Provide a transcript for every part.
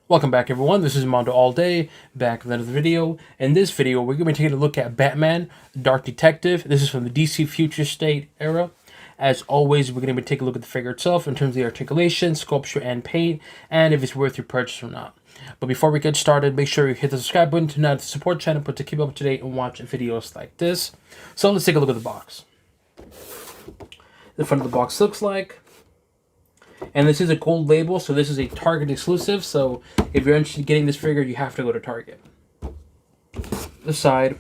Welcome back, everyone. This is MandoAllDay, back with another video. In this video, we're going to be taking a look at Batman, Dark Detective. This is from the DC Future State era. As always, we're going to be taking a look at the figure itself in terms of the articulation, sculpture, and paint, and if it's worth your purchase or not. But before we get started, make sure you hit the subscribe button to not support channel, but to keep up to date and watch videos like this. So let's take a look at the box. The front of the box looks like. And this is a gold label, so this is a Target exclusive. So if you're interested in getting this figure, you have to go to Target. The side,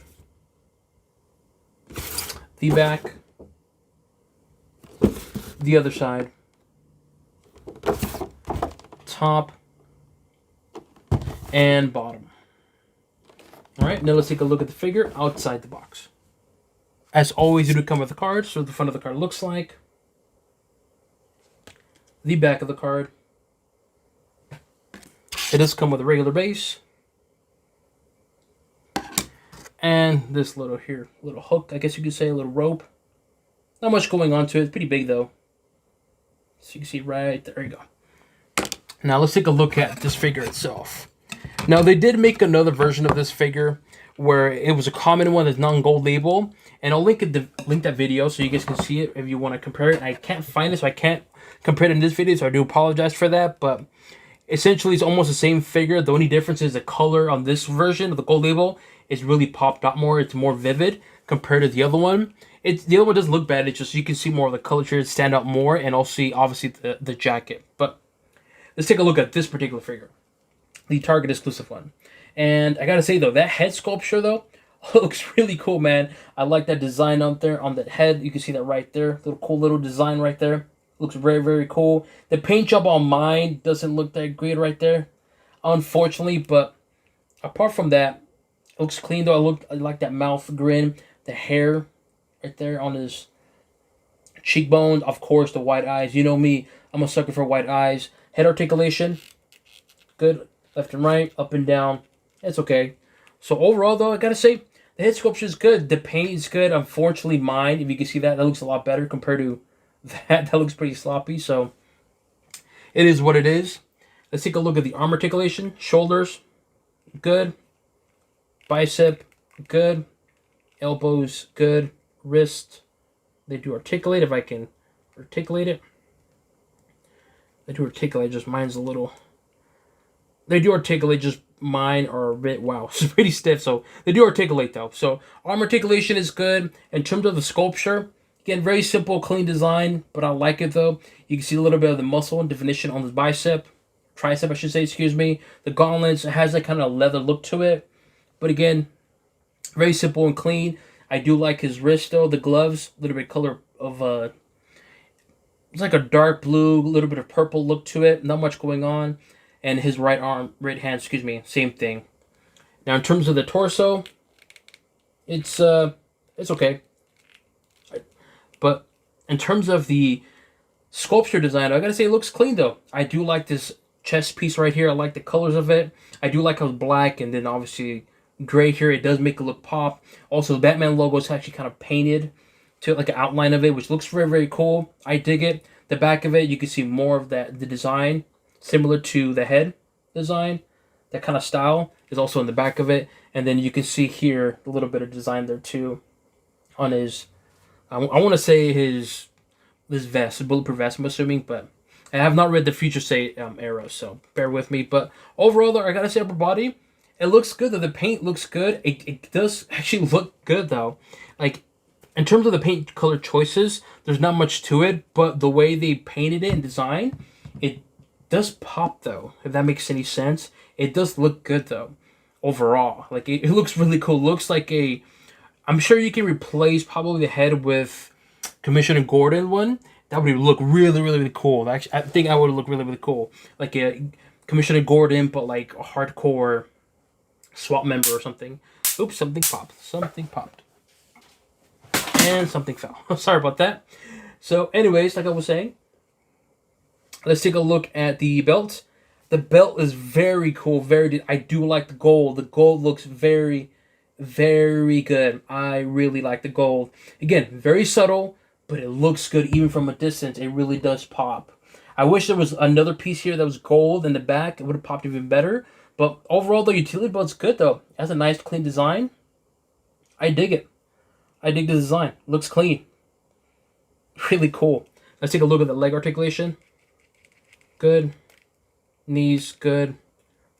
the back, the other side, top, and bottom. All right, now let's take a look at the figure outside the box. As always, you do come with the card, so the front of the card looks like. The back of the card. It does come with a regular base. And this little hook, I guess you could say, a little rope. Not much going on to it. It's pretty big though. So you can see right there. There you go. Now let's take a look at this figure itself. Now they did make another version of this figure where it was a common one that's non-gold label. And I'll link that video so you guys can see it if you want to compare it. I can't find it, so I can't compare it in this video, so I do apologize for that. But essentially, it's almost the same figure. The only difference is the color on this version of the gold label is really popped out more. It's more vivid compared to the other one. The other one does look bad. It's just you can see more of the color shades stand out more, and also see obviously the jacket. But let's take a look at this particular figure, the Target exclusive one. And I gotta say though, that head sculpture though looks really cool, man. I like that design out there on that head. You can see that right there, little cool little design right there. Looks very, very cool. The paint job on mine doesn't look that great right there, unfortunately. But apart from that, it looks clean though. I like that mouth grin, the hair right there on his cheekbones. Of course, the white eyes. You know me, I'm a sucker for white eyes. Head articulation, good. Left and right, up and down. It's okay. So overall though, I gotta say, the head sculpture is good. The paint is good. Unfortunately, mine, if you can see that looks a lot better compared to that looks pretty sloppy. So it is what it is. Let's take a look at the arm articulation. Shoulders, good. Bicep, good. Elbows, good. Wrist, they do articulate. If I can articulate it, they do articulate. Just mine's a little. They do articulate. Just mine are a bit, wow, it's pretty stiff. So they do articulate though. So arm articulation is good. In terms of the sculpture, again, very simple, clean design, but I like it though. You can see a little bit of the muscle and definition on the tricep, I should say, excuse me. The gauntlets, it has that kind of leather look to it. But again, very simple and clean. I do like his wrist though, the gloves, a little bit color of, it's like a dark blue, a little bit of purple look to it. Not much going on. And his right hand, excuse me, same thing. Now in terms of the torso, it's okay. But in terms of the sculpture design, I gotta say it looks clean though. I do like this chest piece right here. I like the colors of it. I do like how it's black and then obviously gray here. It does make it look pop. Also, the Batman logo is actually kind of painted to like an outline of it, which looks very, very cool. I dig it. The back of it, you can see more of the design, similar to the head design. That kind of style is also in the back of it. And then you can see here a little bit of design there too on his, I want to say his vest, bulletproof vest, I'm assuming, but I have not read the Future State era, so bear with me. But overall, though, I gotta say, upper body, it looks good. Though the paint looks good. It does actually look good though. Like in terms of the paint color choices, there's not much to it, but the way they painted it and design, it does pop though. If that makes any sense, it does look good though. Overall, like it looks really cool. Looks like a. I'm sure you can replace probably the head with Commissioner Gordon one. That would look really, really, really cool. Actually, I think I would look really, really cool. Like a Commissioner Gordon, but like a hardcore SWAT member or something. Oops, something popped. Something popped. And something fell. Sorry about that. So anyways, like I was saying, let's take a look at the belt. The belt is very cool. I do like the gold. The gold looks very, very good. I really like the gold. Again, very subtle, but it looks good even from a distance. It really does pop. I wish there was another piece here that was gold in the back. It would have popped even better. But overall, the utility belt's good, though. It has a nice, clean design. I dig it. I dig the design. Looks clean. Really cool. Let's take a look at the leg articulation. Good. Knees, good.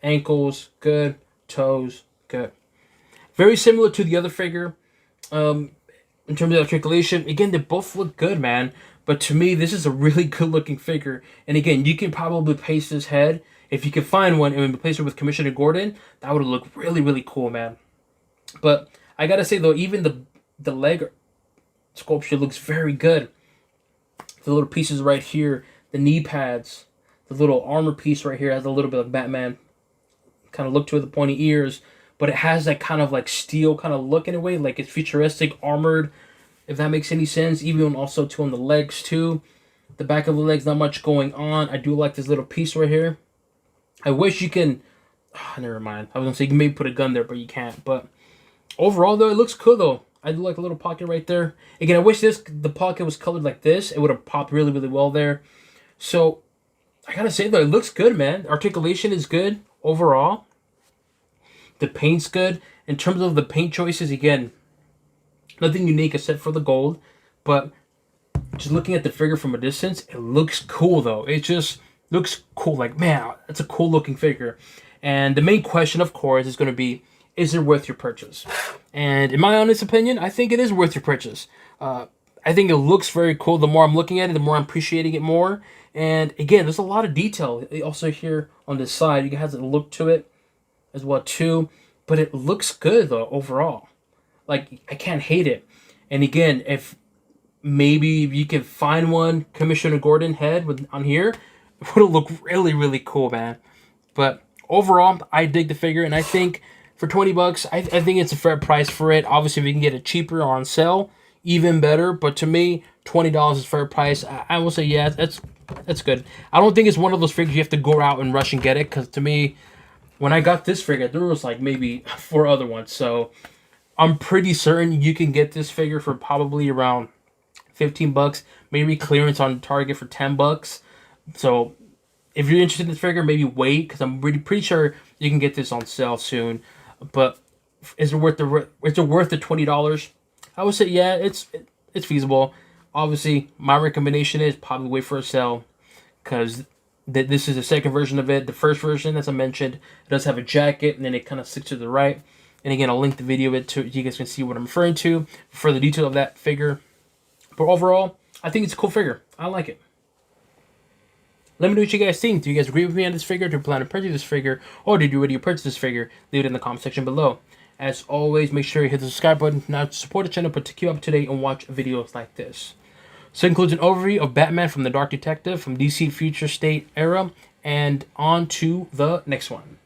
Ankles, good. Toes, good. Very similar to the other figure. In terms of articulation, again, they both look good, man. But to me, this is a really good-looking figure. And again, you can probably paste his head. If you can find one and replace it with Commissioner Gordon, that would look really, really cool, man. But I gotta say, though, even the leg sculpture looks very good. The little pieces right here, the knee pads, the little armor piece right here has a little bit of Batman kind of look to it, the pointy ears. But it has that kind of like steel kind of look in a way, like it's futuristic, armored, if that makes any sense. Even also too on the legs too. The back of the legs, not much going on. I do like this little piece right here. I wish you can, never mind. I was gonna say you can maybe put a gun there, but you can't. But overall though, it looks cool though. I do like a little pocket right there. Again, I wish the pocket was colored like this. It would have popped really, really well there. So I gotta say though, it looks good, man. Articulation is good overall. The paint's good. In terms of the paint choices, again, nothing unique except for the gold. But just looking at the figure from a distance, it looks cool, though. It just looks cool. Like, man, that's a cool-looking figure. And the main question, of course, is going to be, is it worth your purchase? And in my honest opinion, I think it is worth your purchase. I think it looks very cool. The more I'm looking at it, the more I'm appreciating it more. And again, there's a lot of detail. Also here on this side, you have a look to it as well too, but it looks good though overall. Like, I can't hate it. And again, if maybe you can find one Commissioner Gordon head on here, it would look really, really cool, man. But overall, I dig the figure, and I think for $20, I think it's a fair price for it. Obviously, if we can get it cheaper or on sale, even better. But to me, $20 is fair price. I will say, yeah, that's good. I don't think it's one of those figures you have to go out and rush and get it, because to me, when I got this figure, there was like maybe 4 other ones. So I'm pretty certain you can get this figure for probably around $15, maybe clearance on Target for $10. So if you're interested in this figure, maybe wait, because I'm pretty sure you can get this on sale soon. But is it worth the $20? I would say yeah, it's feasible. Obviously, my recommendation is probably wait for a sale, because this is the second version of it. The first version, as I mentioned, it does have a jacket, and then it kind of sticks to the right. And again, I'll link the video of it to you guys can see what I'm referring to for the detail of that figure. But overall, I think it's a cool figure. I like it. Let me know what you guys think. Do you guys agree with me on this figure? Do you plan to purchase this figure? Or did you already purchase this figure? Leave it in the comment section below. As always, make sure you hit the subscribe button now to support the channel, but to keep up to date and watch videos like this. So it includes an overview of Batman from the Dark Detective from DC Future State era, and on to the next one.